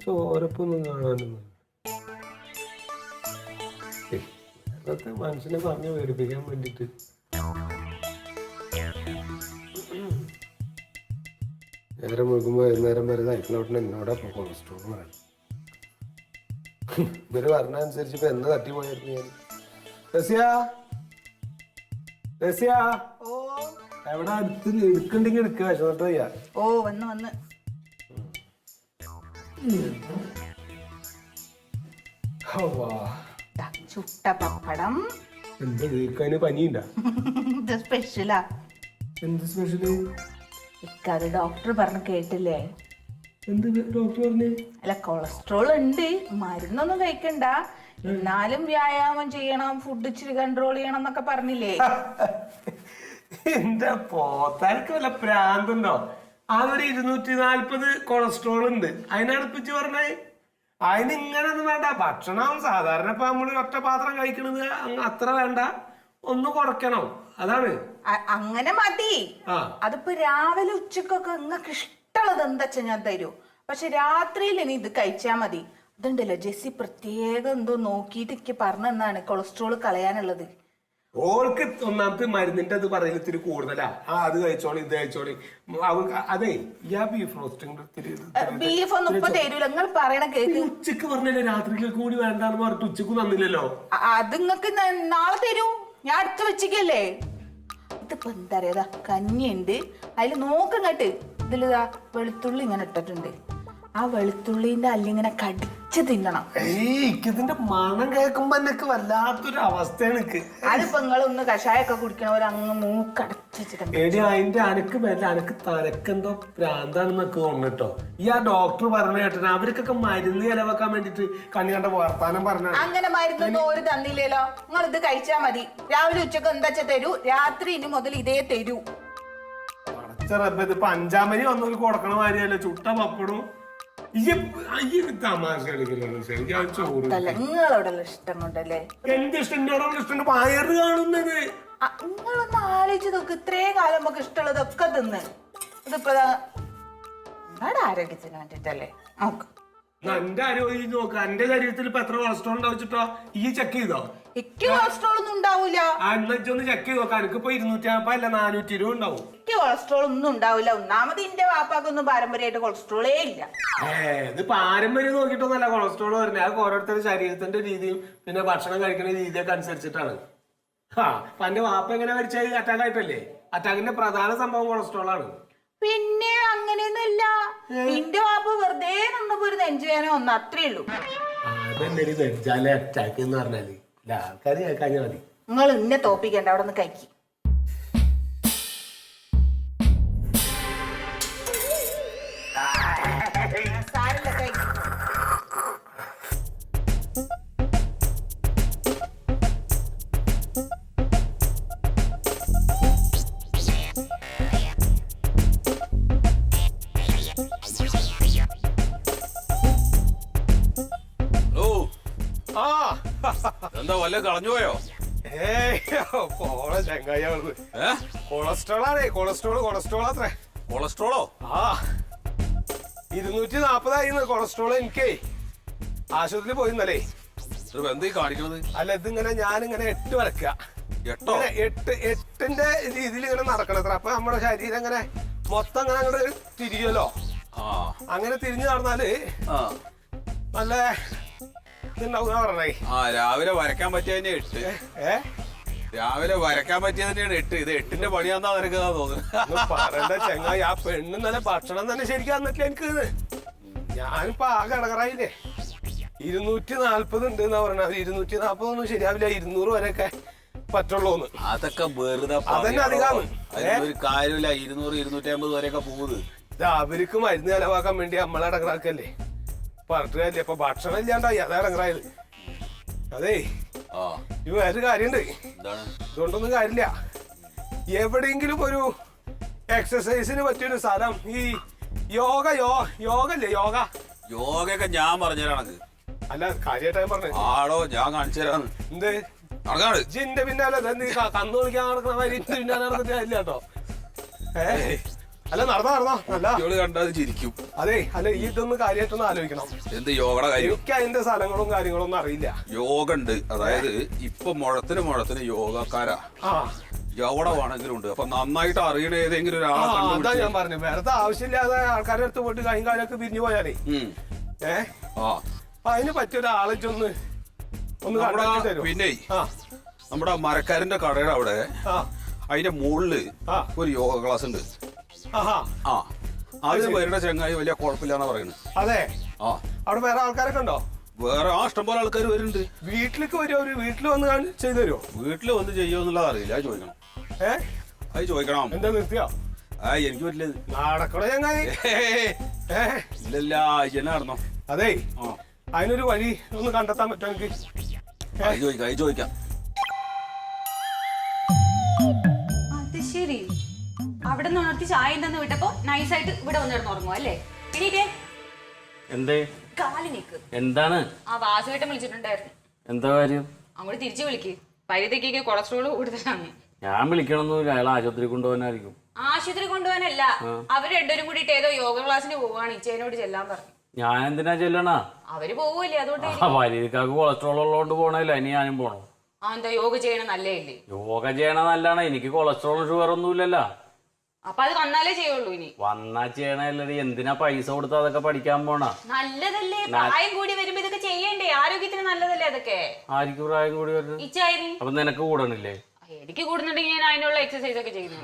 ചോരപ്പൊന്നും കാണാനൊന്നും അതൊക്കെ മനുഷ്യനെ പറഞ്ഞ് പേടിപ്പിക്കാൻ വേണ്ടിട്ട്. നേരം മുഴുകുമ്പോ വൈകുന്നേരം വരെ സൈക്കിളോട്ടിന് എന്നോടാ കൊളസ്ട്രോൾ പറയണം. ഇവര് പറഞ്ഞനുസരിച്ച് ഇപ്പൊ എന്ന് തട്ടിപ്പോയായിരുന്നു ഞാൻ. എവിടെ അടുത്ത് എടുക്കണ്ടെങ്കിൽ എടുക്കുക. വിശന്നിട്ട് വയ്യ. ഓ വന്ന് വന്ന് ചുട്ട പപ്പടം. എന്താ അതിന് പനിയുണ്ടാ? ഇത് സ്പെഷ്യലാ. എന്ത് സ്പെഷ്യല്? അത് ഡോക്ടർ പറഞ്ഞ് കേട്ടില്ലേ? എന്ത് ഡോക്ടർ പറഞ്ഞു? അല്ല കൊളസ്ട്രോൾ ഉണ്ട്, മരുന്നൊന്നും കഴിക്കണ്ട, എന്നാലും വ്യായാമം ചെയ്യണം, ഫുഡ് ഇച്ചിരി കൺട്രോൾ ചെയ്യണം എന്നൊക്കെ പറഞ്ഞില്ലേ? എന്റെ പോത്താർക്ക് വല്ല പ്രാന്തുണ്ടോ? അതൊരു 240 കൊളസ്ട്രോൾ ഉണ്ട്. അതിനടുപ്പിച്ച് പറഞ്ഞേ അതിന് ഇങ്ങനൊന്നും വേണ്ട. ഭക്ഷണം സാധാരണ ഇപ്പൊ നമ്മള് ഒറ്റ പാത്രം കഴിക്കണത് അത്ര വേണ്ട, ഒന്ന് കുറയ്ക്കണം. അതാണ്. അങ്ങനെ മതി. അതിപ്പോ രാവിലെ ഉച്ചക്കൊക്കെ നിങ്ങൾക്ക് ഇഷ്ടമുള്ളത് എന്താ വെച്ചാ ഞാൻ തരൂ. പക്ഷെ രാത്രിയിൽ ഇനി ഇത് കഴിച്ചാ മതി. അതുണ്ടല്ലോ ജെസ്സി പ്രത്യേകം എന്തോ നോക്കിയിട്ട് എനിക്ക് പറഞ്ഞെന്നാണ് കൊളസ്ട്രോൾ കളയാനുള്ളത്. ഓൾക്ക് ഒന്നാമത്തെ മരുന്നിന്റെ അത് പറയുന്നത് ഇത്തിരി കൂടുതലാ. അത് കഴിച്ചോളി, ഇത് കഴിച്ചോളി. അതെ, ബീഫ് റോസ്റ്റിംഗ് ബീഫ് ഒന്നും ഇപ്പൊ തരൂല. നിങ്ങൾ പറയണ കേക്ക്. ഉച്ചക്ക് പറഞ്ഞല്ലേ രാത്രിയിലേക്ക് കൂടി വേണ്ടാന്ന് പറഞ്ഞിട്ട് ഉച്ചക്ക് തന്നില്ലല്ലോ. അത് നിങ്ങൾക്ക് നാളെ തരൂ. ഞാൻ അടുത്ത് വെച്ചിക്കല്ലേ. ഇതിപ്പോ എന്താ പറയാ, കഞ്ഞിയുണ്ട്, അതിൽ നോക്കങ്ങട്ട് ഇതിലിതാ വെളുത്തുള്ളി ഇങ്ങനെ ഇട്ടിട്ടുണ്ട്. ആ വെളുത്തുള്ളിന്റെ അല്ലിങ്ങനെ കടിച്ച് തിന്നണം. ഇതിന്റെ മണം കേൾക്കുമ്പോ എന്നൊക്കെ വല്ലാത്തൊരു അവസ്ഥയാണ്. അതിപ്പോ നിങ്ങളൊന്ന് കഷായൊക്കെ കുടിക്കണവര് അങ്ങ് മൂക്കടച്ച് വെച്ചിട്ടുണ്ട്. അതിന്റെ അനക്ക് മേലെ അനക്ക് തലക്കെന്തോ പ്രാന്താണെന്നൊക്കെ തോന്നിട്ടോ. ഈ ആ ഡോക്ടർ പറഞ്ഞ കേട്ടോ, അവർക്കൊക്കെ മരുന്ന് ചെലവാക്കാൻ വേണ്ടിട്ട് കണ്ണി കണ്ട വർത്താനം പറഞ്ഞ. അങ്ങനെ മരുന്നൊന്നും ഒരു തന്നില്ലല്ലോ. നിങ്ങൾ ഇത് കഴിച്ചാ മതി. രാവിലെ ഉച്ചക്ക് എന്താ വെച്ചാ തരൂ, രാത്രി ഇനി മുതൽ ഇതേ തരൂ. ഇതിപ്പോ 5-ാം മണി വന്നൊരു കൊടുക്കണ മാതിരിയല്ലേ ചുട്ട പപ്പടും. തമാശ നിങ്ങളോടുള്ള ഇഷ്ടം കൊണ്ടല്ലേ. എന്റെ ഇഷ്ടം വയറ് കാണുന്നത്. നിങ്ങളൊന്ന് ആലോചിച്ച് നോക്ക്. ഇത്രയും കാലം നമുക്ക് ഇഷ്ടമുള്ളതൊക്കെ തിന്ന് ഇതിപ്പോ നിങ്ങളുടെ ആരോഗ്യത്തിന് വേണ്ടിട്ടല്ലേ. നോക്ക്, എന്റെ ആരോഗ്യം നോക്ക. എന്റെ ശരീരത്തിൽ ഇപ്പൊ എത്ര കൊളസ്ട്രോൾ ഉണ്ടാവിച്ചിട്ടോ? ഈ ചെക്ക് ചെയ്തോ? എനിക്ക് കൊളസ്ട്രോൾ ഒന്നും ഉണ്ടാവൂല. ഒന്ന് ചെക്ക് ചെയ്ത് നോക്കാം. എനിക്കിപ്പോ 250 അല്ല 420 ഉണ്ടാവും. എനിക്ക് കൊളസ്ട്രോൾ ഒന്നും ഉണ്ടാവില്ല. ഒന്നാമത് എന്റെ വാപ്പാക്കൊന്നും പാരമ്പര്യമായിട്ട് കൊളസ്ട്രോളേ ഇല്ല. ഇത് പാരമ്പര്യം നോക്കിയിട്ടൊന്നല്ല കൊളസ്ട്രോൾ വരുന്നത്. അത് ഓരോരുത്തരുടെ ശരീരത്തിന്റെ രീതിയും പിന്നെ ഭക്ഷണം കഴിക്കുന്ന രീതിയൊക്കെ അനുസരിച്ചിട്ടാണ്. അപ്പൊ എന്റെ വാപ്പ എങ്ങനെ മരിച്ചത്? അറ്റാക്ക് ആയിട്ടല്ലേ? അറ്റാക്കിന്റെ പ്രധാന സംഭവം കൊളസ്ട്രോൾ ആണ്. പിന്നെ അങ്ങനെയൊന്നുമില്ല. നിന്റെ വാപ്പ വെറുതെ നിന്നപ്പോ ഒരു നെഞ്ചുവേദന ഒന്ന്, അത്രേ ഉള്ളൂ. അതെന്നെ നെഞ്ചാലെ അറ്റാക്ക് എന്ന് പറഞ്ഞാല് ആൾക്കാർ കേൾക്കാഞ്ഞാ മതി. നിങ്ങൾ ഇന്നെ തോപ്പിക്കണ്ട, അവിടെ നിന്ന് കഴിക്കി. എന്താ വല്ല കളഞ്ഞു പോയോ? കൊളസ്ട്രോൾ ആണേ. കൊളസ്ട്രോൾ അത്രേ. കൊളസ്ട്രോളോ? 240 കൊളസ്ട്രോൾ. എനിക്കേ ആശുപത്രിയിൽ പോയിന്നല്ലേ. എന്താ കാണിക്കണത്? അല്ല, ഇതിങ്ങനെ ഞാനിങ്ങനെ 8 വരക്കുക. 8ന്റെ രീതിയിൽ ഇങ്ങനെ നടക്കണത്ര. അപ്പൊ നമ്മുടെ ശരീരം ഇങ്ങനെ മൊത്തം അങ്ങനെ അങ്ങോട്ട് തിരിയല്ലോ. അങ്ങനെ തിരിഞ്ഞു നടന്നാല് നല്ല പറഞ്ഞേ. രാവിലെ വരയ്ക്കാൻ പറ്റിയതന്നെ 8. രാവിലെ വരയ്ക്കാൻ പറ്റിയതന്നെയാണ് 8. ഇത് 8ന്റെ പണിയാന്നാ നിനക്ക് തോന്നുന്നു. പറയണ്ട ചെങ്ങായി. ആ പെണ്ണ് നല്ല ഭക്ഷണം തന്നെ ശരിക്കും തന്നിട്ടില്ല എനിക്ക്. ഞാനിപ്പോ ആകെ ഇടകറായില്ലേ. 240 ഉണ്ട് എന്നാ പറഞ്ഞ. 240 ഒന്നും ശരിയാവില്ല. 200 വരെയൊക്കെ പറ്റുള്ളൂന്ന്. അതൊക്കെ വെറുതെ അതന്നെ അധികമാണ്. ഒരു കാര്യമില്ല. 200, 250 വരെയൊക്കെ പോകുന്നത്. അവർക്ക് മരുന്ന് ചെലവാക്കാൻ വേണ്ടി നമ്മളെ ഇടകറാക്കല്ലേ. പറഞ്ഞില്ലേ ഇപ്പൊ ഭക്ഷണം ഇല്ലാണ്ടായി. അതാ ഇടങ്ങറായത്. അതേ, ഇത് വേറൊരു കാര്യണ്ട്. ഇതുകൊണ്ടൊന്നും കാര്യമില്ല. എവിടെയെങ്കിലും ഒരു എക്സസൈസിന് പറ്റിയൊരു സ്ഥലം, ഈ യോഗല്ലേ? യോഗയൊക്കെ ഞാൻ പറഞ്ഞുതരാണത്. അല്ല, കാര്യമായിട്ട് പറഞ്ഞു. ആടോ, ഞാൻ കാണിച്ചു തരാന്ന്. എന്ത് ജിന്റെ പിന്നാലെ കന്നു വിളിക്കാൻ നടക്കുന്ന മാതിരി പിന്നാലെ നടന്നിട്ട് ഇല്ല കേട്ടോ. അല്ല നടന്നോ അല്ല കുട്ടികള് കണ്ടാൽ ചിരിക്കും. അതെ അല്ല ഈ ഇതൊന്ന് കാര്യമായിട്ടൊന്ന് ആലോചിക്കണം. എന്ത് യോഗയുടെ കാര്യം? എനിക്ക് അതിന്റെ സ്ഥലങ്ങളും കാര്യങ്ങളും ഒന്നും അറിയില്ല. യോഗ ഉണ്ട്, അതായത് ഇപ്പൊ മുഴത്തിന് യോഗക്കാരാ എവിടെ വേണമെങ്കിലും ഉണ്ട്. അപ്പൊ നന്നായിട്ട് അറിയണ ഏതെങ്കിലും ഒരാളെ അതാ ഞാൻ പറഞ്ഞു, വെറുതെ ആവശ്യമില്ലാതെ ആൾക്കാരുടെ അടുത്ത് പോയിട്ട് കൈയും കാലൊക്കെ പിരിഞ്ഞു പോയാലേ അപ്പൊ അതിന് പറ്റിയ ഒരാളെ ഒന്ന് കണ്ടാക്കി തരും. പിന്നെ നമ്മുടെ മരക്കാരന്റെ കടയുടെ അവിടെ അതിന്റെ മുകളില് ഒരു യോഗ ക്ലാസ് ഉണ്ട്. അത് വരുന്ന ചങ്ങായി വലിയ കുഴപ്പമില്ലാന്നാ പറയുന്നത്. അതെ, അവിടെ വേറെ ആൾക്കാരൊക്കെ ഉണ്ടോ? വേറെ ഇഷ്ടംപോലെ ആൾക്കാർ വരുന്നുണ്ട്. വീട്ടിലേക്ക് വരുമോ? ഒരു വീട്ടിൽ വന്ന് ചെയ്തു തരുമോ? വീട്ടിൽ വന്ന് ചെയ്യുമെന്നുള്ളത് അറിയില്ല, അത് ചോദിക്കണം. അത് ചോദിക്കണം. എന്താ നിർത്തിയോ? എനിക്ക് പറ്റില്ല, നടക്കണോ ചങ്ങായി? ഇല്ലല്ല, ഇന്നെ നടന്നോ. അതെ, അതിനൊരു വഴി ഒന്ന് കണ്ടെത്താൻ പറ്റുമോ എനിക്ക്? ചോദിക്കാം. അത് ശരി, അവിടെ നിന്ന് ഉണർത്തി ചായ ഉണ്ടെന്ന് വിട്ടപ്പോ നൈസായിട്ട് ഇവിടെ വന്നിരുന്ന് ഉറങ്ങും അല്ലേ? പിന്നീട്ടേ എന്തേ കാലി നിക്ക്. എന്താണ്? ആ വാസുവേട്ടൻ വിളിച്ചിട്ടുണ്ടായിരുന്നു. എന്താ കാര്യം? അങ്ങോട്ട് തിരിച്ചു വിളിക്ക്. പരിധിക്ക് കൊളസ്ട്രോൾ കൂടുതലാണ്. ഞാൻ വിളിക്കണമെന്നില്ല, അയാൾ ആശുപത്രി കൊണ്ടുപോകാനായിരിക്കും. ആശുപത്രി കൊണ്ടുപോകാനല്ല, അവര് രണ്ടുപേരും കൂടിയിട്ട് ഏതോ യോഗ ക്ലാസ്സിന് പോവാണ്. ഇച്ചേനോട് ചെല്ലാൻ പറഞ്ഞു. ഞാൻ എന്തിനാ ചെല്ലണ? അവര് പോവല്ലേ, അതുകൊണ്ട്. പരിധിക്കാർക്ക് കൊളസ്ട്രോൾ ഉള്ളതുകൊണ്ട് പോണല്ല, ഇനി ഞാനും പോണോ? എന്താ യോഗ ചെയ്യണ നല്ലേ? യോഗ ചെയ്യണ നല്ലാണ്, എനിക്ക് കൊളസ്ട്രോളും ഷുഗർ ഒന്നും ഇല്ലല്ലോ. അപ്പൊ അത് വന്നാലേ ചെയ്യുള്ളൂ. ഇനി വന്നാ ചെയ്യണല്ലേ, എന്തിനാ പൈസ കൊടുത്ത് അതൊക്കെ പഠിക്കാൻ പോണ? നല്ലതല്ലേ, പ്രായം കൂടി വരുമ്പോ ഇതൊക്കെ ചെയ്യണ്ടേ? ആരോഗ്യത്തിന് നല്ലതല്ലേ അതൊക്കെ? ആർക്ക് പ്രായം കൂടി വരുന്നത്? ഇച്ചായന്. അപ്പൊ നിനക്ക് കൂടണില്ലേ? എനിക്ക് കൂടുന്നുണ്ടെങ്കിൽ ഞാൻ അതിനുള്ള എക്സസൈസ് ഒക്കെ ചെയ്യുന്നു.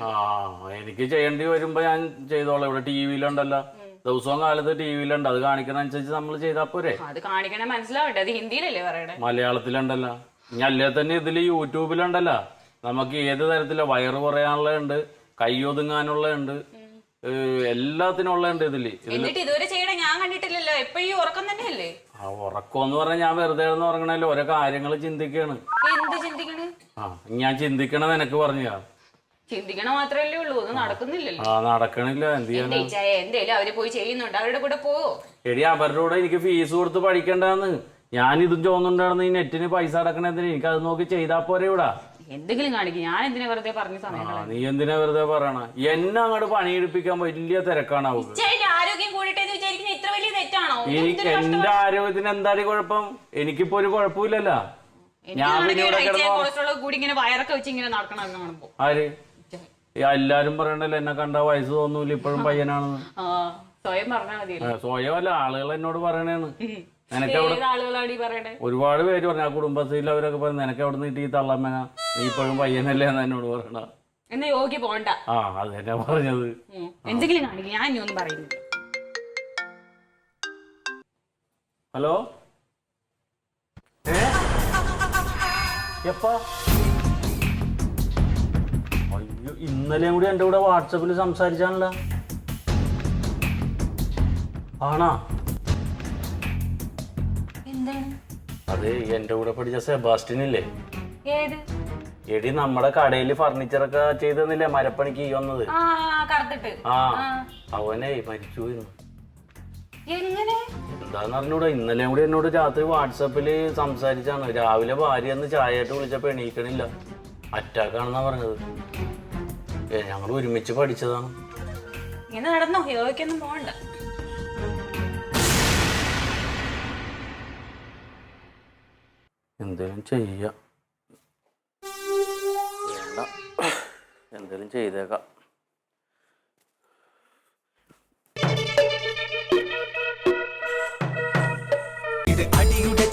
എനിക്ക് ചെയ്യേണ്ടി വരുമ്പോ ഞാൻ ചെയ്തോളാം. ഇവിടെ ടി വിയിലുണ്ടല്ലോ, ദിവസവും കാലത്ത് ടി വിയിലുണ്ട്, അത് കാണിക്കണ അനുസരിച്ച് നമ്മൾ ചെയ്താ പോരെ? അത് കാണിക്കണേ, മനസ്സിലാവട്ടെ. അത് ഹിന്ദിയിലല്ലേ പറയണേ? മലയാളത്തിലുണ്ടല്ലോ. ഇനി അല്ലേ തന്നെ ഇതില് യൂട്യൂബിലുണ്ടല്ലോ, നമുക്ക് ഏത് തരത്തില വയറ് കുറയാനുള്ളതുണ്ട്, കൈയൊതുങ്ങാനുള്ളതുണ്ട്, എല്ലാത്തിനുള്ളതുണ്ട് ഇതില്. എന്നിട്ട് ഇതുവരെ ചെയ്യണേ ഞാൻ കണ്ടിട്ടില്ലല്ലോ. എപ്പോഴും ഉറക്കം തന്നെയല്ലേ? ഉറക്കം എന്ന് പറഞ്ഞാൽ ഞാൻ വെറുതെ ഉറങ്ങണല്ലോ, ഓരോ കാര്യങ്ങൾ ചിന്തിക്കാണ്. എന്ത് ചിന്തിക്കണ്? ഞാൻ ചിന്തിക്കണത് എനക്ക് പറഞ്ഞാ. ചിന്തിക്കണ മാത്രല്ലേ ഉള്ളൂ, ഒന്നും നടക്കുന്നില്ലല്ലോ. നടക്കണില്ല, എന്ത് ചെയ്യാനാ? എന്തേലും അവര് പോയി ചെയ്യുന്നുണ്ട്, അവരുടെ കൂടെ പോവോ? എടി, അവരുടെ കൂടെ എനിക്ക് ഫീസ് കൊടുത്ത് പഠിക്കണ്ടെന്ന് ഞാൻ ഇതും ചോന്നുണ്ടായിരുന്നു. ഈ നെറ്റിന് പൈസ അടക്കണതിന് എനിക്ക് അത് നോക്കി ചെയ്താ പോരെ? ഇവിടെ എന്തെങ്കിലും കാണിക്കും. ഞാൻ എന്തിനാ വെറുതെ പറഞ്ഞ സമയം? നീ എന്തിനാ വെറുതെ പറയണ? എന്നെ അങ്ങോട്ട് പണിയെടുപ്പിക്കാൻ വലിയ തിരക്കാണ്. ആരോഗ്യം കൂടിട്ടെന്ന് വിചാരിക്കുന്ന ഇത്ര വലിയ തെറ്റാണോ? എനിക്ക് എന്റെ ആരോഗ്യത്തിന് എന്തായാലും കുഴപ്പം? എനിക്കിപ്പോ ഒരു കുഴപ്പമില്ലല്ലോ. കൊളസ്ട്രോൾ കൂടി ഇങ്ങനെ വയറൊക്കെ വെച്ച് ഇങ്ങനെ നടക്കണം കാണുമ്പോ. ആര്? എല്ലാരും പറയണ്ടല്ലോ എന്നെ കണ്ട വയസ്സ് തോന്നൂല, ഇപ്പോഴും പയ്യനാണെന്ന്. സ്വയം പറഞ്ഞാൽ മതി. സ്വയം അല്ല, ആളുകൾ എന്നോട് പറയണേന്ന്. ഒരുപാട് പേര് പറഞ്ഞു, ആ കുടുംബശ്രീയിൽ അവരൊക്കെ പറഞ്ഞു, നിനക്ക് എവിടെ നിന്ന് ഈ തള്ളമ്മന, നീ ഇപ്പോഴും പയ്യനല്ലേ എന്ന് എന്നോട് പറയണ. എന്നാ യോഗി പോണ്ട. അത് തന്നെ പറഞ്ഞത്. എന്തെങ്കിലും കാണിക്കും, ഞാൻ ഇനി ഒന്നും പറയുന്നു. ഹലോ, എപ്പാ? അയ്യോ, ഇന്നലെയും കൂടി എന്റെ കൂടെ വാട്സപ്പിൽ സംസാരിച്ചാണല്ലോ. ആണാ? അതെ, എന്റെ കൂടെ പഠിച്ച സെബാസ്റ്റ്യൻ ഇല്ലേ? എടി, നമ്മുടെ കടയില് ഫർണിച്ചറൊക്കെ ചെയ്തെന്നില്ലേ മരപ്പണിക്ക് വന്നത്? അവനെ മരിച്ചു പോയിരുന്നു. എന്താന്ന് അറിഞ്ഞൂടാ, ഇന്നലെയും കൂടി എന്നോട് രാത്രി വാട്സപ്പില് സംസാരിച്ചാണ്. രാവിലെ ഭാര്യ എന്ന് ചായയായിട്ട് വിളിച്ചപ്പോ എണീക്കണില്ല, അറ്റാക്കാണെന്നാ പറഞ്ഞത്. ഞങ്ങൾ ഒരുമിച്ച് പഠിച്ചതാണ്. നടന്നോ? യോഗയ്ക്കൊന്നും പോകണ്ട. എന്തേലും ചെയ്യാം, എന്തേലും ചെയ്തേക്കാം. ഇത് അടിയുടെ